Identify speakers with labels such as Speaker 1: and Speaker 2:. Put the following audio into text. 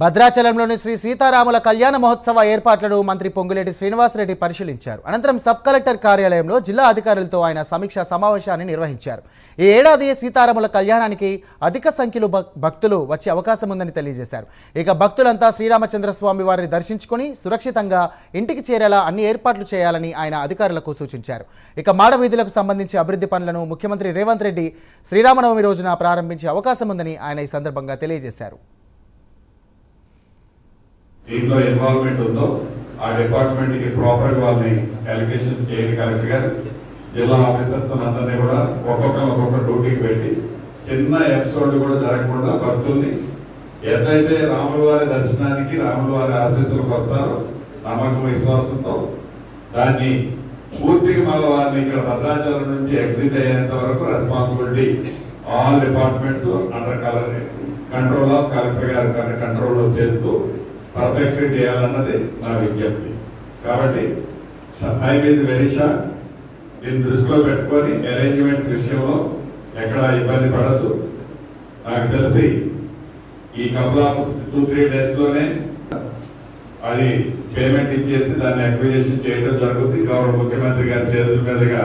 Speaker 1: భద్రాచలంలోని శ్రీ సీతారాముల కళ్యాణ మహోత్సవ ఏర్పాట్లను మంత్రి పొంగులేటి శ్రీనివాసరెడ్డి పరిశీలించారు. అనంతరం సబ్ కలెక్టర్ కార్యాలయంలో జిల్లా అధికారులతో ఆయన సమీక్షా సమావేశాన్ని నిర్వహించారు. ఈ ఏడాది సీతారాముల కళ్యాణానికి అధిక సంఖ్యలో భక్తులు వచ్చే అవకాశం ఉందని తెలియజేశారు. ఇక భక్తులంతా శ్రీరామచంద్రస్వామి వారిని దర్శించుకొని సురక్షితంగా ఇంటికి చేరేలా అన్ని ఏర్పాట్లు చేయాలని ఆయన అధికారులకు సూచించారు. ఇక మాడవీధులకు సంబంధించి అభివృద్ధి పనులను ముఖ్యమంత్రి రేవంత్ రెడ్డి శ్రీరామనవమి రోజున ప్రారంభించే అవకాశం ఉందని ఆయన ఈ సందర్భంగా తెలియజేశారు.
Speaker 2: దీంట్లో ఇన్వాల్వ్మెంట్ ఉందో ఆ డిపార్ట్మెంట్ కి ప్రాపర్ గా వాళ్ళని అలికేషన్ చేయండి. కలెక్టర్ గారు జిల్లా ఆఫీసర్స్ అందరినీ కూడా ఒక్కొక్క డ్యూటీకి పెట్టి చిన్న ఎపిసోడ్ కూడా జరగకుండా భక్తుల్ని ఎట్లయితే రాముల వారి దర్శనానికి రాముల వారి ఆశీస్సులకు వస్తారో నమ్మకం విశ్వాసంతో దాన్ని పూర్తిగా మళ్ళీ వారిని ఇక్కడ భద్రాచలం నుంచి ఎగ్జిట్ అయ్యేంత వరకు responsibility all departments under control of collector గారు కంట్రోల్ చేస్తూ పర్ఫెక్ట్ చేయాలన్నది నా విజ్ఞప్తి. కాబట్టి టైం ఈజ్ వెరీ షార్ట్. దీన్ని దృష్టిలో పెట్టుకొని అరేంజ్మెంట్స్ విషయంలో ఎక్కడ ఇబ్బంది పడద్దు. నాకు తెలిసి ఈ కపుల్ ఆఫ్ 2-3 days లోనే అది పేమెంట్ ఇచ్చేసి దాన్ని అక్విజిషన్ చేయడం జరుగుతుంది. గౌరవ ముఖ్యమంత్రి గారి చేతుల మీదుగా